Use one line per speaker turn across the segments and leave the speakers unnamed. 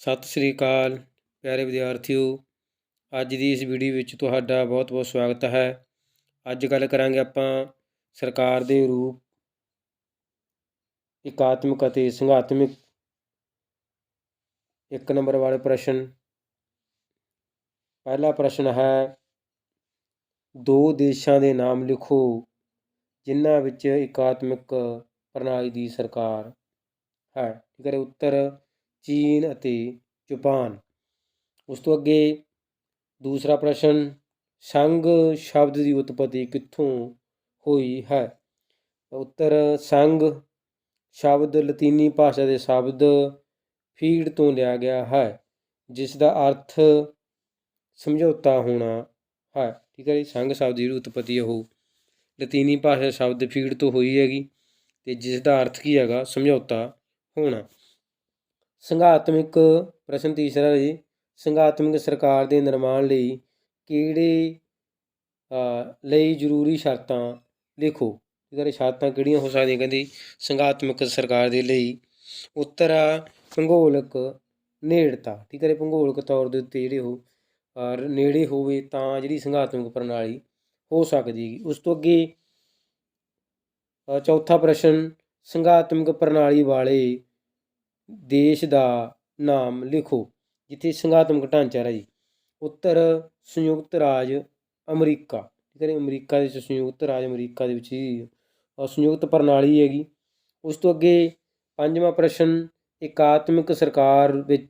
ਸਤਿ ਸ੍ਰੀ ਅਕਾਲ ਪਿਆਰੇ ਵਿਦਿਆਰਥੀਓ। ਅੱਜ ਦੀ ਇਸ ਵੀਡੀਓ ਵਿੱਚ ਤੁਹਾਡਾ ਬਹੁਤ ਬਹੁਤ ਸਵਾਗਤ ਹੈ। ਅੱਜ ਗੱਲ ਕਰਾਂਗੇ ਆਪਾਂ ਸਰਕਾਰ ਦੇ ਰੂਪ, ਇਕਾਤਮਕ ਅਤੇ ਸੰਘਾਤਮਕ। 1 ਨੰਬਰ ਵਾਲੇ ਪ੍ਰਸ਼ਨ। ਪਹਿਲਾ ਪ੍ਰਸ਼ਨ ਹੈ, ਦੋ ਦੇਸ਼ਾਂ ਦੇ ਨਾਮ ਲਿਖੋ ਜਿਨ੍ਹਾਂ ਵਿੱਚ ਇਕਾਤਮਕ ਪ੍ਰਣਾਲੀ ਦੀ ਸਰਕਾਰ ਹੈ। ਠੀਕ ਹੈ। ਉੱਤਰ ਚੀਨ ਅਤੇ ਜਾਪਾਨ। ਉਸ ਤੋਂ ਅੱਗੇ ਦੂਸਰਾ ਪ੍ਰਸ਼ਨ, ਸੰਘ ਸ਼ਬਦ ਦੀ ਉਤਪਤੀ ਕਿੱਥੋਂ ਹੋਈ ਹੈ। ਉੱਤਰ ਸੰਘ ਸ਼ਬਦ ਲਤੀਨੀ ਭਾਸ਼ਾ ਦੇ ਸ਼ਬਦ ਫੀਡ ਤੋਂ ਲਿਆ ਗਿਆ ਹੈ, ਜਿਸ ਦਾ ਅਰਥ ਸਮਝੌਤਾ ਹੋਣਾ ਹੈ। ਠੀਕ ਹੈ ਜੀ। ਸੰਘ ਸ਼ਬਦ ਦੀ ਉਤਪਤੀ ਉਹ ਲਤੀਨੀ ਭਾਸ਼ਾ ਸ਼ਬਦ ਫੀਡ ਤੋਂ ਹੋਈ ਹੈਗੀ ਅਤੇ ਜਿਸ ਦਾ ਅਰਥ ਕੀ ਹੈਗਾ, ਸਮਝੌਤਾ ਹੋਣਾ। ਸੰਘਾਤਮਕ ਪ੍ਰਸ਼ਨ ਤੀਸਰਾ ਜੀ, ਸੰਘਾਤਮਕ ਸਰਕਾਰ ਦੇ ਨਿਰਮਾਣ ਲਈ ਕਿਹੜੇ ਲਈ ਜ਼ਰੂਰੀ ਸ਼ਰਤਾਂ ਲਿਖੋ। ਠੀਕ ਹੈ। ਸ਼ਰਤਾਂ ਕਿਹੜੀਆਂ ਹੋ ਸਕਦੀਆਂ ਕਹਿੰਦੇ ਸੰਘਾਤਮਕ ਸਰਕਾਰ ਦੇ ਲਈ। ਉੱਤਰ ਆ ਭੂਗੋਲਿਕ ਨੇੜਤਾ। ਠੀਕ ਹੈ। ਭੂਗੋਲਿਕ ਤੌਰ ਦੇ ਉੱਤੇ ਜਿਹੜੇ ਉਹ ਨੇੜੇ ਹੋਵੇ ਤਾਂ ਜਿਹੜੀ ਸੰਘਾਤਮਕ ਪ੍ਰਣਾਲੀ ਹੋ ਸਕਦੀ ਹੈਗੀ। ਉਸ ਤੋਂ ਅੱਗੇ ਚੌਥਾ ਪ੍ਰਸ਼ਨ, ਸੰਘਾਤਮਕ ਪ੍ਰਣਾਲੀ ਵਾਲੇ ਦੇਸ਼ ਦਾ ਨਾਮ ਲਿਖੋ ਜਿੱਥੇ ਸੰਘਾਤਮਕ ਢਾਂਚਾ ਹੈ ਜੀ। ਉੱਤਰ ਸੰਯੁਕਤ ਰਾਜ ਅਮਰੀਕਾ। ਠੀਕ ਹੈ। ਅਮਰੀਕਾ ਦੇ ਵਿੱਚ ਸੰਯੁਕਤ ਰਾਜ ਅਮਰੀਕਾ ਦੇ ਵਿੱਚ ਹੀ ਸੰਯੁਕਤ ਪ੍ਰਣਾਲੀ ਹੈਗੀ। ਉਸ ਤੋਂ ਅੱਗੇ ਪੰਜਵਾਂ ਪ੍ਰਸ਼ਨ, ਇਕਾਤਮਕ ਸਰਕਾਰ ਵਿੱਚ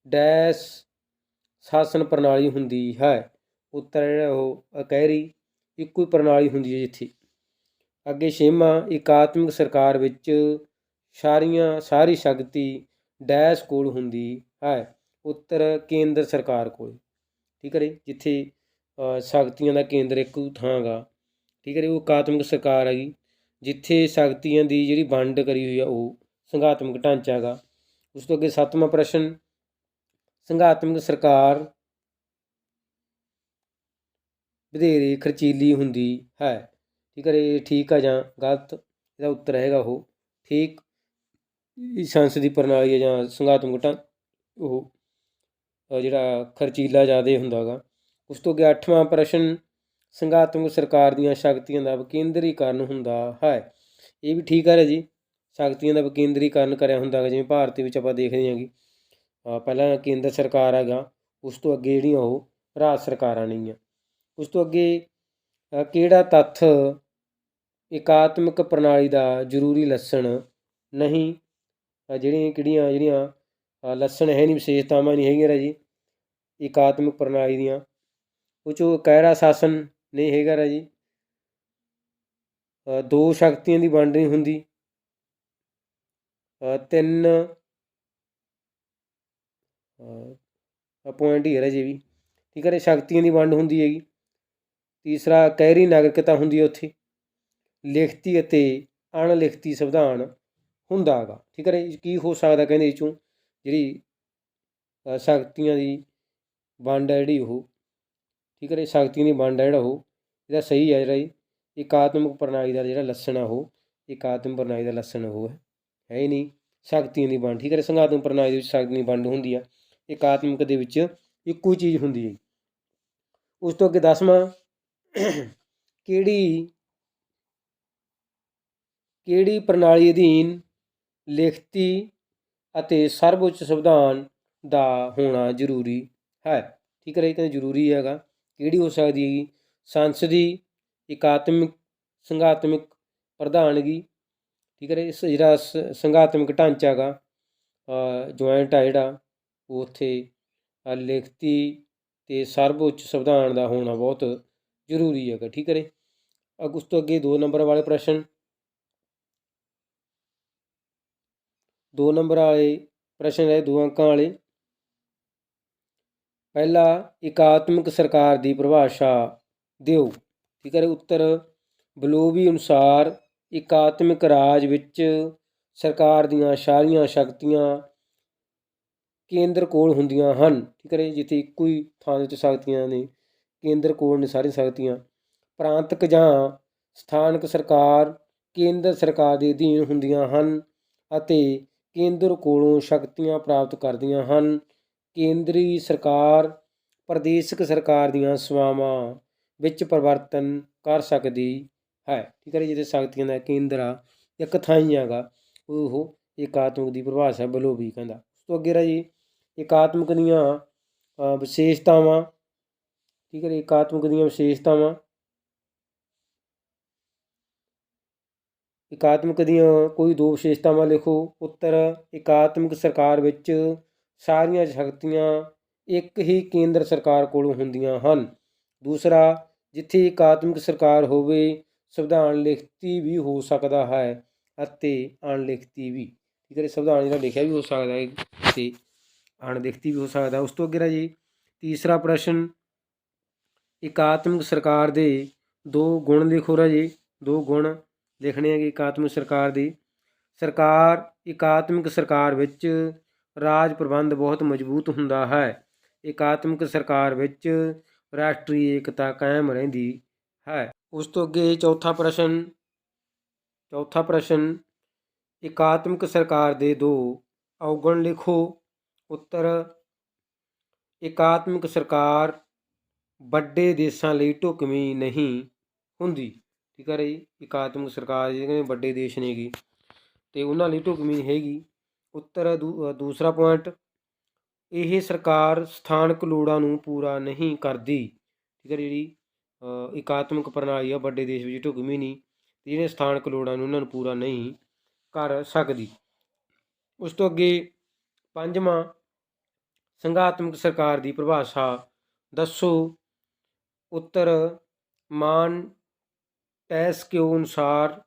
ਡੈਸ਼ ਸ਼ਾਸਨ ਪ੍ਰਣਾਲੀ ਹੁੰਦੀ ਹੈ। ਉੱਤਰ ਜਿਹੜਾ ਉਹ ਇਕਹਿਰੀ ਇੱਕੋ ਹੀ ਪ੍ਰਣਾਲੀ ਹੁੰਦੀ ਹੈ ਜਿੱਥੇ। ਅੱਗੇ ਛੇਵਾਂ, ਇਕਾਤਮਕ ਸਰਕਾਰ ਵਿੱਚ ਸਾਰੀ ਸ਼ਕਤੀ ਡੈਸ਼ ਕੋਲ ਹੁੰਦੀ ਹੈ। ਉੱਤਰ ਕੇਂਦਰ ਸਰਕਾਰ ਕੋਲ। ਠੀਕ ਹੈ ਜੀ। ਜਿੱਥੇ ਸ਼ਕਤੀਆਂ ਦਾ ਕੇਂਦਰ ਇੱਕ ਥਾਂ ਗਾ। ਠੀਕ ਹੈ ਜੀ। ਉਹ ਇਕਾਤਮਕ ਸਰਕਾਰ ਹੈਗੀ। ਜਿੱਥੇ ਸ਼ਕਤੀਆਂ ਦੀ ਜਿਹੜੀ ਵੰਡ ਕਰੀ ਹੋਈ ਆ ਉਹ ਸੰਘਾਤਮਕ ਢਾਂਚਾ ਹੈਗਾ। ਉਸ ਤੋਂ ਅੱਗੇ ਸੱਤਵਾਂ ਪ੍ਰਸ਼ਨ, ਸੰਘਾਤਮਕ ਸਰਕਾਰ ਵਧੇਰੇ ਖਰਚੀਲੀ ਹੁੰਦੀ ਹੈ। ਠੀਕ ਹੈ। ਇਹ ਠੀਕ ਆ ਜਾਂ ਗਲਤ? ਇਹਦਾ ਉੱਤਰ ਹੈਗਾ ਉਹ ਠੀਕ। ਸੰਸਦੀ ਪ੍ਰਣਾਲੀ ਹੈ ਜਾਂ ਸੰਘਾਤਮਕ ਉਹ ਜਿਹੜਾ ਖਰਚੀਲਾ ਜ਼ਿਆਦਾ ਹੁੰਦਾ ਗਾ। ਉਸ ਤੋਂ ਅੱਗੇ ਅੱਠਵਾਂ ਪ੍ਰਸ਼ਨ, ਸੰਘਾਤਮਕ ਸਰਕਾਰ ਦੀਆਂ ਸ਼ਕਤੀਆਂ ਦਾ ਵਿਕੇਂਦਰੀਕਰਨ ਹੁੰਦਾ ਹੈ। ਇਹ ਵੀ ਠੀਕ ਹੈ ਜੀ। ਸ਼ਕਤੀਆਂ ਦਾ ਵਿਕੇਂਦਰੀਕਰਨ ਕਰਿਆ ਹੁੰਦਾ ਗਾ, ਜਿਵੇਂ ਭਾਰਤ ਵਿੱਚ ਆਪਾਂ ਦੇਖਦੇ ਹਾਂ ਕਿ ਪਹਿਲਾਂ ਕੇਂਦਰ ਸਰਕਾਰ ਹੈਗਾ, ਉਸ ਤੋਂ ਅੱਗੇ ਜਿਹੜੀਆਂ ਉਹ ਰਾਜ ਸਰਕਾਰਾਂ ਨੇਗੀਆਂ। ਉਸ ਤੋਂ ਅੱਗੇ ਕਿਹੜਾ ਤੱਥ ਇਕਾਤਮਕ ਪ੍ਰਣਾਲੀ ਦਾ ਜ਼ਰੂਰੀ ਲੱਛਣ ਨਹੀਂ। ਜਿਹੜੀਆਂ ਲੱਛਣ ਹੈ ਨਹੀਂ, ਵਿਸ਼ੇਸ਼ਤਾਵਾਂ ਨਹੀਂ ਹੈਗੀਆਂ ਰਾਜੀ ਇਕਾਤਮਕ ਪ੍ਰਣਾਲੀ ਦੀਆਂ। ਉਹ 'ਚੋਂ ਇਕਹਿਰਾ ਸ਼ਾਸਨ ਨਹੀਂ ਹੈਗਾ ਰਾਜੀ, ਦੋ ਸ਼ਕਤੀਆਂ ਦੀ ਵੰਡ ਨਹੀਂ ਹੁੰਦੀ, 3 ਪੁਆਇੰਟ ਹੀ ਹੈ ਰਾਜੀ ਵੀ। ਠੀਕ ਹੈ। ਸ਼ਕਤੀਆਂ ਦੀ ਵੰਡ ਹੁੰਦੀ ਹੈਗੀ। ਤੀਸਰਾ, ਇਕਹਿਰੀ ਨਾਗਰਿਕਤਾ ਹੁੰਦੀ ਹੈ ਉੱਥੇ। ਲਿਖਤੀ ਅਤੇ ਅਣਲਿਖਤੀ ਸੰਵਿਧਾਨ ਹੁੰਦਾ ਹੈਗਾ। ਠੀਕ ਹੈ। ਕੀ ਹੋ ਸਕਦਾ ਕਹਿੰਦੇ ਇਹ 'ਚੋਂ ਜਿਹੜੀ ਸ਼ਕਤੀਆਂ ਦੀ ਵੰਡ ਹੈ ਜਿਹੜੀ ਉਹ। ਠੀਕ ਹੈ। ਸ਼ਕਤੀਆਂ ਦੀ ਵੰਡ ਹੈ ਜਿਹੜਾ ਉਹ ਇਹਦਾ ਸਹੀ ਹੈ ਜਿਹੜਾ ਜੀ ਇਕਾਤਮਕ ਪ੍ਰਣਾਲੀ ਦਾ ਜਿਹੜਾ ਲੱਛਣ ਆ ਉਹ ਇਕਾਤਮਕ ਪ੍ਰਣਾਲੀ ਦਾ ਲੱਛਣ ਉਹ ਹੈ ਹੀ ਨਹੀਂ ਸ਼ਕਤੀਆਂ ਦੀ ਵੰਡ। ਠੀਕ ਹੈ। ਸੰਘਾਤਮਕ ਪ੍ਰਣਾਲੀ ਦੇ ਵਿੱਚ ਸ਼ਕਤੀਆਂ ਦੀ ਵੰਡ ਹੁੰਦੀ ਆ, ਇਕਾਤਮਕ ਦੇ ਵਿੱਚ ਇੱਕੋ ਹੀ ਚੀਜ਼ ਹੁੰਦੀ ਹੈ। ਉਸ ਤੋਂ ਅੱਗੇ 10ਵਾਂ, ਕਿਹੜੀ ਪ੍ਰਣਾਲੀ ਅਧੀਨ ਲਿਖਤੀ ਅਤੇ ਸਰਵਉੱਚ ਸੰਵਿਧਾਨ ਦਾ ਹੋਣਾ ਜ਼ਰੂਰੀ ਹੈ। ਠੀਕ ਹੈ। ਇਹ ਕਹਿੰਦੇ ਜ਼ਰੂਰੀ ਹੈਗਾ। ਕਿਹੜੀ ਹੋ ਸਕਦੀ ਹੈਗੀ, ਸੰਸਦੀ, ਇਕਾਤਮਕ, ਸੰਘਾਤਮਕ ਪ੍ਰਧਾਨਗੀ। ਠੀਕ ਹੈ। ਇਸ ਜਿਹੜਾ ਸੰਘਾਤਮਕ ਢਾਂਚਾ ਹੈਗਾ ਜੁਆਇੰਟ ਆ ਜਿਹੜਾ ਉਹ ਉੱਥੇ ਲਿਖਤੀ ਅਤੇ ਸਰਵਉੱਚ ਸੰਵਿਧਾਨ ਦਾ ਹੋਣਾ ਬਹੁਤ ਜ਼ਰੂਰੀ ਹੈਗਾ। ਠੀਕ ਹੈ। ਉਸ ਤੋਂ ਅੱਗੇ 2 ਨੰਬਰ ਵਾਲੇ ਪ੍ਰਸ਼ਨ। 2 ਨੰਬਰ ਵਾਲੇ ਪ੍ਰਸ਼ਨ ਹੈ 2 ਅੰਕਾਂ ਵਾਲੇ। ਪਹਿਲਾ, ਇਕਾਤਮਕ ਸਰਕਾਰ ਦੀ ਪਰਿਭਾਸ਼ਾ ਦਿਓ। ਠੀਕ ਹੈ। ਉੱਤਰ ਬਲੋਵੀ ਅਨੁਸਾਰ ਇਕਾਤਮਕ ਰਾਜ ਵਿੱਚ ਸਰਕਾਰ ਦੀਆਂ ਸਾਰੀਆਂ ਸ਼ਕਤੀਆਂ ਕੇਂਦਰ ਕੋਲ ਹੁੰਦੀਆਂ ਹਨ। ਠੀਕ ਹੈ। ਜਿੱਥੇ ਇੱਕੋ ਹੀ ਥਾਂ ਦੇ ਉੱਤੇ ਸ਼ਕਤੀਆਂ ਨੇ ਕੇਂਦਰ ਕੋਲ ਨੇ ਸਾਰੀਆਂ ਸ਼ਕਤੀਆਂ। ਪ੍ਰਾਂਤਕ ਜਾਂ ਸਥਾਨਕ ਸਰਕਾਰ ਕੇਂਦਰ ਸਰਕਾਰ ਦੇ ਅਧੀਨ ਹੁੰਦੀਆਂ ਹਨ ਅਤੇ ਕੇਂਦਰ ਕੋਲੋਂ ਸ਼ਕਤੀਆਂ ਪ੍ਰਾਪਤ ਕਰਦੀਆਂ ਹਨ। ਕੇਂਦਰੀ ਸਰਕਾਰ ਪ੍ਰਦੇਸ਼ਕ ਸਰਕਾਰ ਦੀਆਂ ਸੇਵਾਵਾਂ ਵਿੱਚ ਪਰਿਵਰਤਨ ਕਰ ਸਕਦੀ ਹੈ। ਠੀਕ ਹੈ ਜੀ, ਜਿਹਦੇ ਸ਼ਕਤੀਆਂ ਦਾ ਕੇਂਦਰ ਆ ਇੱਕ ਥਾਈ ਹੈਗਾ, ਉਹ ਏਕਾਤਮਕ ਦੀ ਪਰਿਭਾਸ਼ਾ ਵੱਲੋਂ ਵੀ ਕਹਿੰਦਾ। ਉਸ ਤੋਂ ਅੱਗੇ ਜੀ ਏਕਾਤਮਕ ਦੀਆਂ ਵਿਸ਼ੇਸ਼ਤਾਵਾਂ। ਠੀਕ ਹੈ ਜੀ, ਏਕਾਤਮਕ ਦੀਆਂ ਵਿਸ਼ੇਸ਼ਤਾਵਾਂ। ਏਕਾਤਮਕ ਦੀਆਂ ਕੋਈ ਦੋ ਵਿਸ਼ੇਸ਼ਤਾਵਾਂ ਲਿਖੋ। ਉੱਤਰ, ਏਕਾਤਮਕ ਸਰਕਾਰ ਵਿੱਚ ਸਾਰੀਆਂ ਸ਼ਕਤੀਆਂ ਇੱਕ ਹੀ ਕੇਂਦਰ ਸਰਕਾਰ ਕੋਲੋਂ ਹੁੰਦੀਆਂ ਹਨ। ਦੂਸਰਾ, ਜਿੱਥੇ ਏਕਾਤਮਕ ਸਰਕਾਰ ਹੋਵੇ ਸੰਵਿਧਾਨ ਲਿਖਤੀ ਵੀ ਹੋ ਸਕਦਾ ਹੈ ਅਤੇ ਅਣਲਿਖਤੀ ਵੀ। ਠੀਕ ਹੈ, ਸੰਵਿਧਾਨ ਜਿਹੜਾ ਲਿਖਿਆ ਵੀ ਹੋ ਸਕਦਾ ਹੈ ਅਤੇ ਅਣਲਿਖਤੀ ਵੀ ਹੋ ਸਕਦਾ। ਉਸ ਤੋਂ ਅੱਗੇ ਜੀ ਤੀਸਰਾ ਪ੍ਰਸ਼ਨ, ਏਕਾਤਮਕ ਸਰਕਾਰ ਦੇ ਦੋ ਗੁਣ ਲਿਖੋ ਰਾਜੇ। ਦੋ ਗੁਣ ਲਿਖਣੇ ਹੈਗੇ ਏਕਾਤਮਕ ਸਰਕਾਰ ਦੀ। ਏਕਾਤਮਕ ਸਰਕਾਰ ਵਿੱਚ ਰਾਜ ਪ੍ਰਬੰਧ ਬਹੁਤ ਮਜ਼ਬੂਤ ਹੁੰਦਾ ਹੈ। ਏਕਾਤਮਕ ਸਰਕਾਰ ਵਿੱਚ ਰਾਸ਼ਟਰੀ ਏਕਤਾ ਕਾਇਮ ਰਹਿੰਦੀ ਹੈ। ਉਸ ਤੋਂ ਅੱਗੇ ਚੌਥਾ ਪ੍ਰਸ਼ਨ, ਏਕਾਤਮਕ ਸਰਕਾਰ ਦੇ ਦੋ ਔਗਣ ਲਿਖੋ। ਉੱਤਰ, ਏਕਾਤਮਕ ਸਰਕਾਰ ਵੱਡੇ ਦੇਸ਼ਾਂ ਲਈ ਢੁਕਵੀਂ ਨਹੀਂ ਹੁੰਦੀ। ਠੀਕ ਹੈ ਜੀ, ਏਕਾਤਮਕ ਸਰਕਾਰ ਜਿਹੜੇ ਵੱਡੇ ਦੇਸ਼ ਨੇਗੇ ਅਤੇ ਉਹਨਾਂ ਲਈ ਢੁਕਵੀਂ ਨਹੀਂ ਹੈਗੀ। ਉੱਤਰ ਦੂਸਰਾ ਪੁਆਇੰਟ, ਇਹ ਸਰਕਾਰ ਸਥਾਨਕ ਲੋੜਾਂ ਨੂੰ ਪੂਰਾ ਨਹੀਂ ਕਰਦੀ। ਠੀਕ ਹੈ, ਜਿਹੜੀ ਏਕਾਤਮਕ ਪ੍ਰਣਾਲੀ ਆ ਵੱਡੇ ਦੇਸ਼ ਵਿੱਚ ਢੁਕਵੀਂ ਨਹੀਂ ਅਤੇ ਜਿਹੜੇ ਸਥਾਨਕ ਲੋੜਾਂ ਨੂੰ ਉਹਨਾਂ ਨੂੰ ਪੂਰਾ ਨਹੀਂ ਕਰ ਸਕਦੀ। ਉਸ ਤੋਂ ਅੱਗੇ ਪੰਜਵਾਂ, ਸੰਘਾਤਮਕ ਸਰਕਾਰ ਦੀ ਪਰਿਭਾਸ਼ਾ ਦੱਸੋ। ਉੱਤਰ, ਮਾਨਟੈਸਕਿਊ ਅਨੁਸਾਰ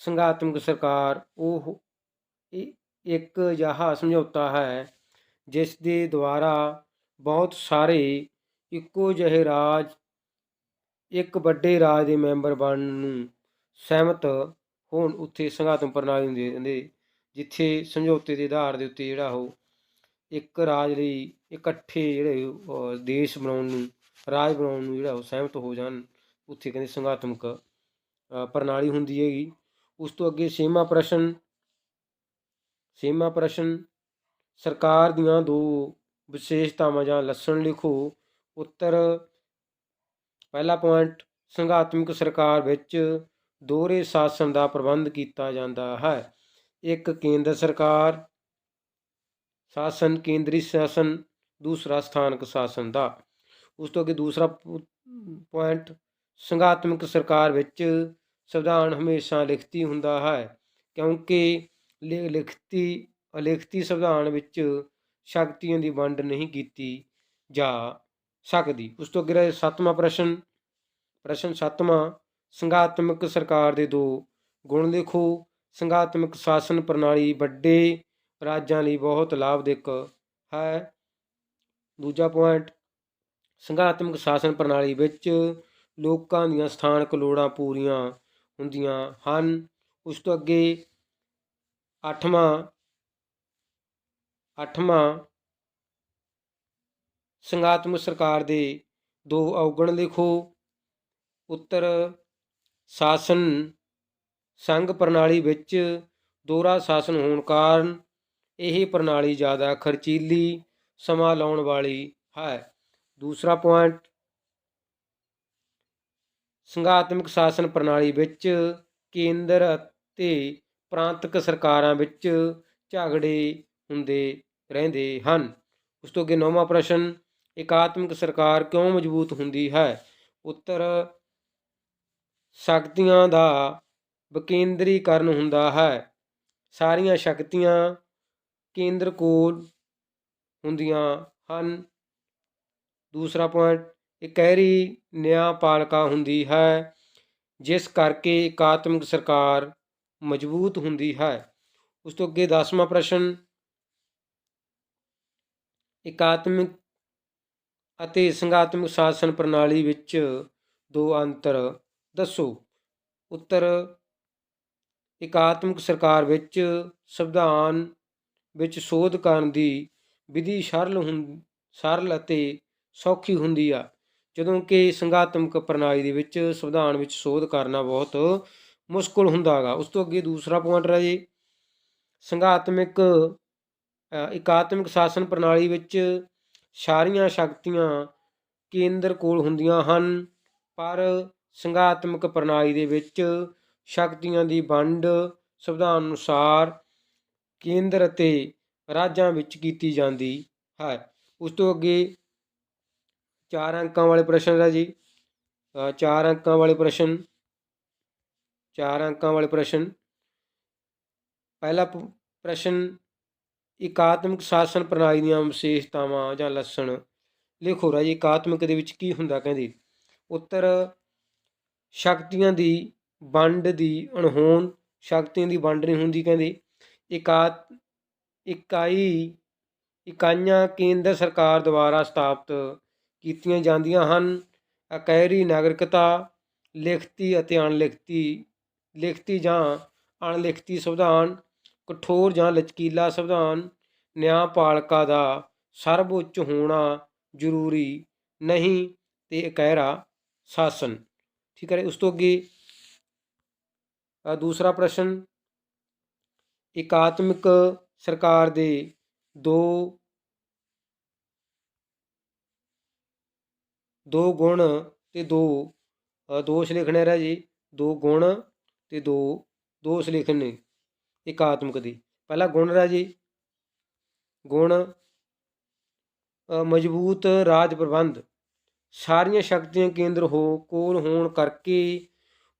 ਸੰਘਾਤਮਕ ਸਰਕਾਰ ਉਹ ਇੱਕ ਅਜਿਹਾ ਸਮਝੌਤਾ ਹੈ ਜਿਸ ਦੇ ਦੁਆਰਾ ਬਹੁਤ ਸਾਰੇ ਇੱਕੋ ਜਿਹੇ ਰਾਜ ਇੱਕ ਵੱਡੇ ਰਾਜ ਦੇ ਮੈਂਬਰ ਬਣਨ ਨੂੰ ਸਹਿਮਤ ਹੋਣ। ਉੱਥੇ ਸੰਘਾਤਮਕ ਪ੍ਰਣਾਲੀ ਹੁੰਦੀ ਕਹਿੰਦੇ ਜਿੱਥੇ ਸਮਝੌਤੇ ਦੇ ਆਧਾਰ ਦੇ ਉੱਤੇ ਜਿਹੜਾ ਉਹ ਇੱਕ ਰਾਜ ਲਈ ਇਕੱਠੇ ਜਿਹੜੇ ਦੇਸ਼ ਬਣਾਉਣ ਨੂੰ, ਰਾਜ ਬਣਾਉਣ ਨੂੰ ਜਿਹੜਾ ਉਹ ਸਹਿਮਤ ਹੋ ਜਾਣ, ਉੱਥੇ ਕਹਿੰਦੇ ਸੰਘਾਤਮਕ ਪ੍ਰਣਾਲੀ ਹੁੰਦੀ ਹੈਗੀ। ਉਸ ਤੋਂ ਅੱਗੇ ਛੇਵਾਂ ਪ੍ਰਸ਼ਨ, ਸਰਕਾਰ ਦੀਆਂ ਦੋ ਵਿਸ਼ੇਸ਼ਤਾਵਾਂ ਜਾਂ ਲੱਛਣ ਲਿਖੋ। ਉੱਤਰ, ਪਹਿਲਾ ਪੁਆਇੰਟ, ਸੰਘਾਤਮਕ ਸਰਕਾਰ ਵਿੱਚ ਦੋਹਰੇ ਸ਼ਾਸਨ ਦਾ ਪ੍ਰਬੰਧ ਕੀਤਾ ਜਾਂਦਾ ਹੈ। ਇੱਕ ਕੇਂਦਰ ਸਰਕਾਰ ਸ਼ਾਸਨ, ਕੇਂਦਰੀ ਸ਼ਾਸਨ, ਦੂਸਰਾ ਸਥਾਨਕ ਸ਼ਾਸਨ ਦਾ। ਉਸ ਤੋਂ ਅੱਗੇ ਦੂਸਰਾ ਪੁਆਇੰਟ, ਸੰਘਾਤਮਕ ਸਰਕਾਰ ਵਿੱਚ ਸੰਵਿਧਾਨ ਹਮੇਸ਼ਾ ਲਿਖਤੀ ਹੁੰਦਾ ਹੈ ਕਿਉਂਕਿ ਅਲਿਖਤੀ ਸੰਵਿਧਾਨ ਵਿੱਚ ਸ਼ਕਤੀਆਂ ਦੀ ਵੰਡ ਨਹੀਂ ਕੀਤੀ ਜਾ ਸਕਦੀ। ਉਸ ਤੋਂ ਅੱਗੇ ਸੱਤਵਾਂ ਪ੍ਰਸ਼ਨ, ਸੰਘਾਤਮਕ ਸਰਕਾਰ ਦੇ ਦੋ ਗੁਣ ਲਿਖੋ। ਸੰਘਾਤਮਕ ਸ਼ਾਸਨ ਪ੍ਰਣਾਲੀ ਵੱਡੇ ਰਾਜਾਂ ਲਈ ਬਹੁਤ ਲਾਭਦਾਇਕ ਹੈ। ਦੂਜਾ ਪੁਆਇੰਟ, ਸੰਘਾਤਮਕ ਸ਼ਾਸਨ ਪ੍ਰਣਾਲੀ ਵਿੱਚ ਲੋਕਾਂ ਦੀਆਂ ਸਥਾਨਕ ਲੋੜਾਂ ਪੂਰੀਆਂ ਹੁੰਦੀਆਂ ਹਨ। ਉਸ ਤੋਂ ਅੱਗੇ ਅੱਠਵਾਂ, ਸੰਘਾਤਮਕ ਸਰਕਾਰ ਦੇ ਦੋ ਔਗਣ ਲਿਖੋ। ਉੱਤਰ, ਸ਼ਾਸਨ ਸੰਘ ਪ੍ਰਣਾਲੀ ਵਿੱਚ ਦੋਹਰਾ ਸ਼ਾਸਨ ਹੋਣ ਕਾਰਨ ਇਹ ਪ੍ਰਣਾਲੀ ਜ਼ਿਆਦਾ ਖਰਚੀਲੀ, ਸਮਾਂ ਲਾਉਣ ਵਾਲੀ ਹੈ। ਦੂਸਰਾ ਪੁਆਇੰਟ, ਸੰਘਾਤਮਕ ਸ਼ਾਸਨ ਪ੍ਰਣਾਲੀ ਵਿੱਚ ਕੇਂਦਰ ਅਤੇ ਪ੍ਰਾਂਤਕ ਸਰਕਾਰਾਂ ਵਿੱਚ ਝਗੜੇ ਹੁੰਦੇ ਰਹਿੰਦੇ ਹਨ। ਉਸ ਤੋਂ ਅੱਗੇ ਨੌਵਾਂ ਪ੍ਰਸ਼ਨ, ਏਕਾਤਮਕ ਸਰਕਾਰ ਕਿਉਂ ਮਜ਼ਬੂਤ ਹੁੰਦੀ ਹੈ। ਉੱਤਰ, ਸ਼ਕਤੀਆਂ ਦਾ ਵਿਕੇਂਦਰੀਕਰਨ ਹੁੰਦਾ ਹੈ। ਸਾਰੀਆਂ ਸ਼ਕਤੀਆਂ ਕੇਂਦਰ ਕੋਲ ਹੁੰਦੀਆਂ ਹਨ। ਦੂਸਰਾ ਪੁਆਇੰਟ, ਇਕਹਿਰੀ ਨਿਆਂਪਾਲਿਕਾ ਹੁੰਦੀ ਹੈ ਜਿਸ ਕਰਕੇ ਏਕਾਤਮਕ ਸਰਕਾਰ ਮਜ਼ਬੂਤ ਹੁੰਦੀ ਹੈ। ਉਸ ਤੋਂ ਅੱਗੇ 10ਵਾਂ ਪ੍ਰਸ਼ਨ, ਏਕਾਤਮਕ ਅਤੇ ਸੰਘਾਤਮਕ ਸ਼ਾਸਨ ਪ੍ਰਣਾਲੀ ਵਿੱਚ ਦੋ ਅੰਤਰ ਦੱਸੋ। ਉੱਤਰ, ਏਕਾਤਮਕ ਸਰਕਾਰ ਵਿੱਚ ਸੰਵਿਧਾਨ ਵਿੱਚ ਸੋਧ ਕਰਨ ਦੀ ਵਿਧੀ ਸਰਲ ਅਤੇ ਸੌਖੀ ਹੁੰਦੀ ਆ, ਜਦੋਂ ਕਿ ਸੰਘਾਤਮਕ ਪ੍ਰਣਾਲੀ ਦੇ ਵਿੱਚ ਸੰਵਿਧਾਨ ਵਿੱਚ ਸੋਧ ਕਰਨਾ ਬਹੁਤ ਮੁਸ਼ਕਲ ਹੁੰਦਾ ਗਾ। ਉਸ ਤੋਂ ਅੱਗੇ ਦੂਸਰਾ ਪੁਆਇੰਟ ਹੈ ਜੀ, ਸੰਘਾਤਮਕ ਇਕਾਤਮਿਕ ਸ਼ਾਸਨ ਪ੍ਰਣਾਲੀ ਵਿੱਚ ਸਾਰੀਆਂ ਸ਼ਕਤੀਆਂ ਕੇਂਦਰ ਕੋਲ ਹੁੰਦੀਆਂ ਹਨ, ਪਰ ਸੰਘਾਤਮਕ ਪ੍ਰਣਾਲੀ ਦੇ ਵਿੱਚ ਸ਼ਕਤੀਆਂ ਦੀ ਵੰਡ ਸੰਵਿਧਾਨ ਅਨੁਸਾਰ ਕੇਂਦਰ ਅਤੇ ਰਾਜਾਂ ਵਿੱਚ ਕੀਤੀ ਜਾਂਦੀ ਹੈ। ਉਸ ਤੋਂ ਅੱਗੇ 4 ਅੰਕਾਂ ਵਾਲੇ ਪ੍ਰਸ਼ਨ ਦਾ ਜੀ 4 ਅੰਕਾਂ ਵਾਲੇ ਪ੍ਰਸ਼ਨ 4 ਅੰਕਾਂ ਵਾਲੇ ਪ੍ਰਸ਼ਨ। ਪਹਿਲਾ ਪ੍ਰਸ਼ਨ, ਇਕਾਤਮਿਕ ਸ਼ਾਸਨ ਪ੍ਰਣਾਲੀ ਦੀਆਂ ਵਿਸ਼ੇਸ਼ਤਾਵਾਂ ਜਾਂ ਲੱਛਣ ਲਿਖੋ ਰਾਜੀ। ਇਕਾਤਮਿਕ ਦੇ ਵਿੱਚ ਕੀ ਹੁੰਦਾ ਕਹਿੰਦੇ? ਉੱਤਰ, ਸ਼ਕਤੀਆਂ ਦੀ ਵੰਡ ਦੀ ਅਣਹੋਂਦ, ਸ਼ਕਤੀਆਂ ਦੀ ਵੰਡ ਨਹੀਂ ਹੁੰਦੀ ਕਹਿੰਦੇ। ਇਕਾਈਆਂ ਕੇਂਦਰ ਸਰਕਾਰ ਦੁਆਰਾ ਸਥਾਪਿਤ ਕੀਤੀਆਂ ਜਾਂਦੀਆਂ ਹਨ। ਇਕਹਿਰੀ ਨਾਗਰਿਕਤਾ, ਲਿਖਤੀ ਅਤੇ ਲਿਖਤੀ ਜਾਂ ਅਣਲਿਖਤੀ ਸੰਵਿਧਾਨ, ਕਠੋਰ ਜਾਂ ਲਚਕੀਲਾ ਸੰਵਿਧਾਨ, ਨਿਆਂਪਾਲਿਕਾ ਦਾ ਸਰਵਉੱਚ ਹੋਣਾ ਜ਼ਰੂਰੀ ਨਹੀਂ ਅਤੇ ਇਕਹਿਰਾ ਸ਼ਾਸਨ। ਠੀਕ ਹੈ। ਉਸ ਤੋਂ ਅੱਗੇ ਦੂਸਰਾ ਪ੍ਰਸ਼ਨ, ਇਕਾਤਮਿਕ ਸਰਕਾਰ ਦੇ ਦੋ ਗੁਣ ਤੇ ਦੋ ਦੋਸ਼ ਲਿਖਣੇ ਰਾਜੀ। 2 ਗੁਣ ਤੇ 2 ਦੋਸ਼ ਲਿਖਣੇ ਇਕਾਤਮਿਕ ਦੇ। ਪਹਿਲਾ ਗੁਣ ਰਾਜੀ, ਗੁਣ ਮਜ਼ਬੂਤ ਰਾਜ ਪ੍ਰਬੰਧ, ਸਾਰੀਆਂ ਸ਼ਕਤੀਆਂ ਕੇਂਦਰ ਕੋਲ ਹੋਣ ਕਰਕੇ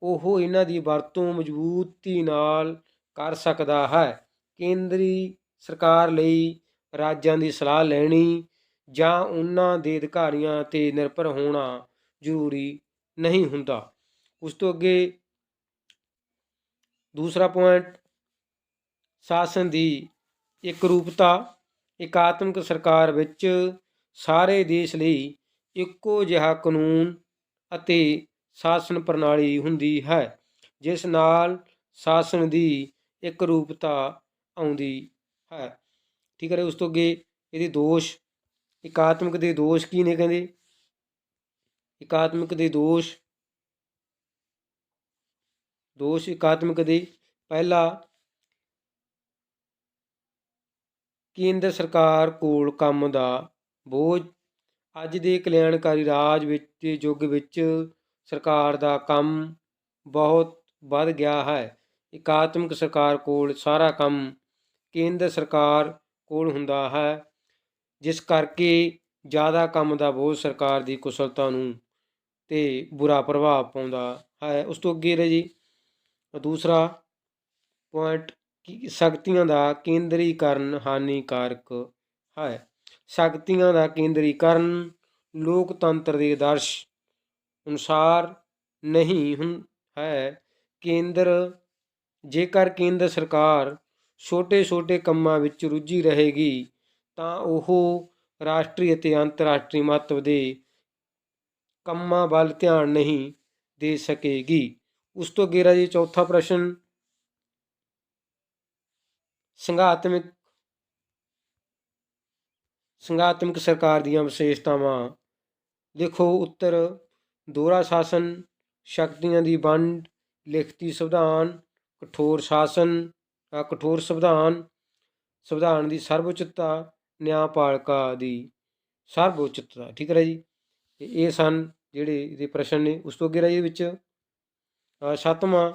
ਉਹ ਇਹਨਾਂ ਦੀ ਵਰਤੋਂ ਮਜ਼ਬੂਤੀ ਨਾਲ ਕਰ ਸਕਦਾ ਹੈ। ਕੇਂਦਰੀ ਸਰਕਾਰ ਲਈ ਰਾਜਾਂ ਦੀ ਸਲਾਹ ਲੈਣੀ ਜਾਂ ਉਹਨਾਂ ਦੇ ਅਧਿਕਾਰੀਆਂ 'ਤੇ ਨਿਰਭਰ ਹੋਣਾ ਜ਼ਰੂਰੀ ਨਹੀਂ ਹੁੰਦਾ। ਉਸ ਤੋਂ ਅੱਗੇ ਦੂਸਰਾ ਪੁਆਇੰਟ, ਸ਼ਾਸਨ ਦੀ ਇਕਰੂਪਤਾ, ਇਕਾਤਮਿਕ ਸਰਕਾਰ ਵਿੱਚ ਸਾਰੇ ਦੇਸ਼ ਲਈ ਇੱਕੋ ਜਿਹਾ ਕਾਨੂੰਨ ਅਤੇ ਸ਼ਾਸਨ ਪ੍ਰਣਾਲੀ ਹੁੰਦੀ ਹੈ, ਜਿਸ ਨਾਲ ਸ਼ਾਸਨ ਦੀ ਇਕਰੂਪਤਾ ਆਉਂਦੀ ਹੈ। ਠੀਕ ਹੈ। ਉਸ ਤੋਂ ਅੱਗੇ ਇਹਦੇ ਦੋਸ਼, ਇਕਾਤਮਿਕ ਦੇ ਦੋਸ਼ ਕੀ ਨੇ ਕਹਿੰਦੇ? ਇਕਾਤਮਿਕ ਦੇ ਦੋਸ਼ ਇਕਾਤਮਿਕ ਦੇ, ਪਹਿਲਾ, ਕੇਂਦਰ ਸਰਕਾਰ ਕੋਲ ਕੰਮ ਦਾ ਬੋਝ, ਅੱਜ ਦੇ ਕਲਿਆਣਕਾਰੀ ਰਾਜ ਵਿੱਚ ਯੁੱਗ ਵਿੱਚ ਸਰਕਾਰ ਦਾ ਕੰਮ ਬਹੁਤ ਵੱਧ ਗਿਆ ਹੈ। ਇਕਾਤਮਿਕ ਸਰਕਾਰ ਕੋਲ ਸਾਰਾ ਕੰਮ ਕੇਂਦਰ ਸਰਕਾਰ ਕੋਲ ਹੁੰਦਾ ਹੈ, ਜਿਸ ਕਰਕੇ ਜ਼ਿਆਦਾ ਕੰਮ ਦਾ ਬੋਝ ਸਰਕਾਰ ਦੀ ਕੁਸ਼ਲਤਾ ਨੂੰ ਤੇ ਬੁਰਾ ਪ੍ਰਭਾਵ ਪਾਉਂਦਾ ਹੈ। ਉਸ ਤੋਂ ਅੱਗੇ ਜੀ ਦੂਸਰਾ ਪੁਆਇੰਟ, ਸ਼ਕਤੀਆਂ ਦਾ ਕੇਂਦਰੀਕਰਨ ਹਾਨੀਕਾਰਕ ਹੈ। ਸ਼ਕਤੀਆਂ ਦਾ ਕੇਂਦਰੀਕਰਨ ਲੋਕਤੰਤਰ ਦੇ ਆਦਰਸ਼ ਅਨੁਸਾਰ ਨਹੀਂ ਹੈ। ਜੇਕਰ ਕੇਂਦਰ ਸਰਕਾਰ ਛੋਟੇ ਕੰਮਾਂ ਵਿੱਚ ਰੁੱਝੀ ਰਹੇਗੀ ਤਾਂ ਉਹ ਰਾਸ਼ਟਰੀ ਅਤੇ ਅੰਤਰਰਾਸ਼ਟਰੀ ਮਹੱਤਵ ਦੇ ਕੰਮਾਂ ਵੱਲ ਧਿਆਨ ਨਹੀਂ ਦੇ ਸਕੇਗੀ। ਉਸ ਤੋਂ ਅੱਗੇ ਰਾਜੀ ਚੌਥਾ ਪ੍ਰਸ਼ਨ, ਸੰਘਾਤਮਿਕ ਸਰਕਾਰ ਦੀਆਂ ਵਿਸ਼ੇਸ਼ਤਾਵਾਂ ਲਿਖੋ। ਉੱਤਰ, ਦੋਹਰਾ ਸ਼ਾਸਨ, ਸ਼ਕਤੀਆਂ ਦੀ ਵੰਡ, ਲਿਖਤੀ ਸੰਵਿਧਾਨ, ਕਠੋਰ ਸੰਵਿਧਾਨ ਦੀ ਸਰਵਉੱਚਤਾ, ਨਿਆਂਪਾਲਿਕਾ ਦੀ ਸਰਵਉੱਚਤਾ। ਠੀਕ ਹੈ ਜੀ। ਇਹ ਸਨ ਜਿਹੜੇ ਇਹਦੇ ਪ੍ਰਸ਼ਨ ਨੇ। ਉਸ ਤੋਂ ਅੱਗੇ ਰਾਜੀ ਇਹਦੇ ਵਿੱਚ 7ਵਾਂ,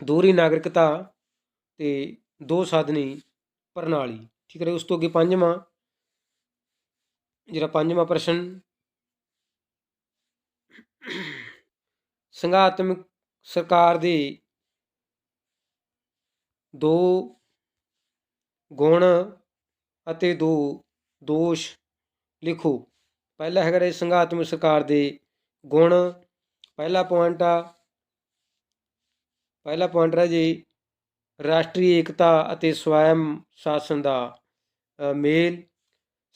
ਦੋਹਰੀ ਨਾਗਰਿਕਤਾ ਤੇ 2 ਸਾਧਨੀ ਪ੍ਰਣਾਲੀ। ਠੀਕ ਹੈ। ਉਸ ਤੋਂ ਅੱਗੇ 5ਵਾਂ ਪ੍ਰਸ਼ਨ, ਸੰਘਾਤਮਿਕ ਸਰਕਾਰ ਦੇ 2 ਗੁਣ ਅਤੇ 2 ਦੋਸ਼ ਲਿਖੋ। ਪਹਿਲਾ ਹੈਗਾ ਜੀ ਸੰਘਾਤਮਿਕ ਸਰਕਾਰ ਦੇ ਗੁਣ। ਪਹਿਲਾ ਪੁਆਇੰਟ ਹੈ ਜੀ ਰਾਸ਼ਟਰੀ ਏਕਤਾ ਅਤੇ ਸਵੈਮ ਸ਼ਾਸਨ ਦਾ ਮੇਲ।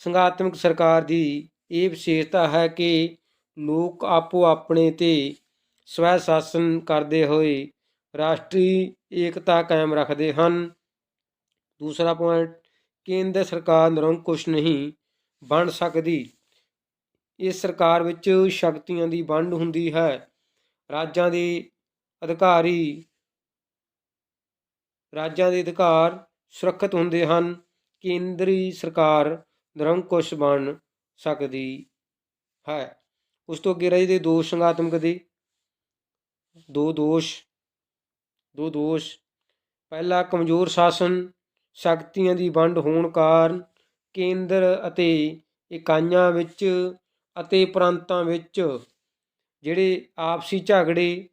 ਸੰਘਾਤਮਿਕ ਸਰਕਾਰ ਦੀ ਇਹ ਵਿਸ਼ੇਸ਼ਤਾ ਹੈ ਕਿ ਲੋਕ ਆਪੋ ਆਪਣੇ 'ਤੇ ਸਵੈ ਸ਼ਾਸਨ ਕਰਦੇ ਹੋਏ ਰਾਸ਼ਟਰੀ ਏਕਤਾ ਕਾਇਮ ਰੱਖਦੇ ਹਨ। ਦੂਸਰਾ ਪੁਆਇੰਟ, ਕੇਂਦਰ ਸਰਕਾਰ ਨਿਰੰਕੁਸ਼ ਨਹੀਂ ਬਣ ਸਕਦੀ। ਇਸ ਸਰਕਾਰ ਵਿੱਚ ਸ਼ਕਤੀਆਂ ਦੀ ਵੰਡ ਹੁੰਦੀ ਹੈ। ਰਾਜਾਂ ਦੇ ਅਧਿਕਾਰੀ ਰਾਜਾਂ ਦੇ ਅਧਿਕਾਰ ਸੁਰੱਖਿਅਤ ਹੁੰਦੇ ਹਨ। ਕੇਂਦਰੀ ਸਰਕਾਰ ਨਿਰੰਕੁਸ਼ ਬਣ ਸਕਦੀ ਹੈ। ਉਸ ਤੋਂ ਅੱਗੇ ਰਹੇ ਦੇ ਦੋਸ਼ਾਤਮਕ ਦੇ ਦੋ ਦੋਸ਼। ਪਹਿਲਾ, ਕਮਜ਼ੋਰ ਸ਼ਾਸਨ ਸ਼ਕਤੀਆਂ ਦੀ ਵੰਡ ਹੋਣ ਕਾਰਨ ਕੇਂਦਰ ਅਤੇ ਇਕਾਈਆਂ ਵਿੱਚ ਅਤੇ ਪ੍ਰਾਂਤਾਂ ਵਿੱਚ ਜਿਹੜੇ ਆਪਸੀ ਝਗੜੇ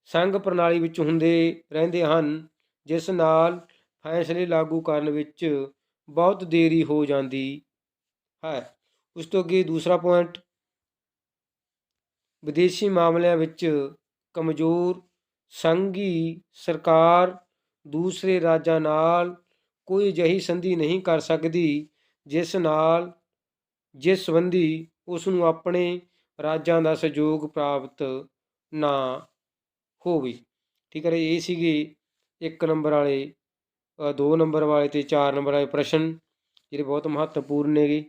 ਸੰਘ ਪ੍ਰਣਾਲੀ ਵਿੱਚ ਹੁੰਦੇ ਰਹਿੰਦੇ ਹਨ, ਜਿਸ ਨਾਲ ਫੈਸਲੇ ਲਾਗੂ ਕਰਨ ਵਿੱਚ ਬਹੁਤ ਦੇਰੀ ਹੋ ਜਾਂਦੀ ਹੈ। ਉਸ ਤੋਂ ਅੱਗੇ ਦੂਸਰਾ ਪੁਆਇੰਟ, ਵਿਦੇਸ਼ੀ ਮਾਮਲਿਆਂ ਵਿੱਚ ਕਮਜ਼ੋਰ ਸੰਘੀ ਸਰਕਾਰ ਦੂਸਰੇ ਰਾਜਾਂ ਨਾਲ ਕੋਈ ਅਜਿਹੀ ਸੰਧੀ ਨਹੀਂ ਕਰ ਸਕਦੀ ਜਿਸ ਸੰਬੰਧੀ ਉਸ ਨੂੰ ਆਪਣੇ ਰਾਜਾਂ ਦਾ ਸਹਿਯੋਗ ਪ੍ਰਾਪਤ ਨਾ ਹੋਵੇ। ਠੀਕ ਹੈ, ਇਹ ਸੀਗੇ 1 ਨੰਬਰ ਵਾਲੇ, 2 ਨੰਬਰ ਵਾਲੇ ਅਤੇ 4 ਨੰਬਰ ਵਾਲੇ ਪ੍ਰਸ਼ਨ, ਜਿਹੜੇ ਬਹੁਤ ਮਹੱਤਵਪੂਰਨ ਨੇਗੇ।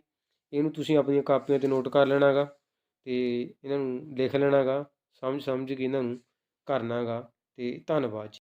ਇਹਨੂੰ ਤੁਸੀਂ ਆਪਣੀਆਂ ਕਾਪੀਆਂ 'ਤੇ ਨੋਟ ਕਰ ਲੈਣਾ ਗਾ ਅਤੇ ਇਹਨਾਂ ਨੂੰ ਲਿਖ ਲੈਣਾ ਗਾ, ਸਮਝ ਕੇ ਇਹਨਾਂ ਨੂੰ ਕਰਨਾ ਗਾ। ਅਤੇ ਧੰਨਵਾਦ ਜੀ।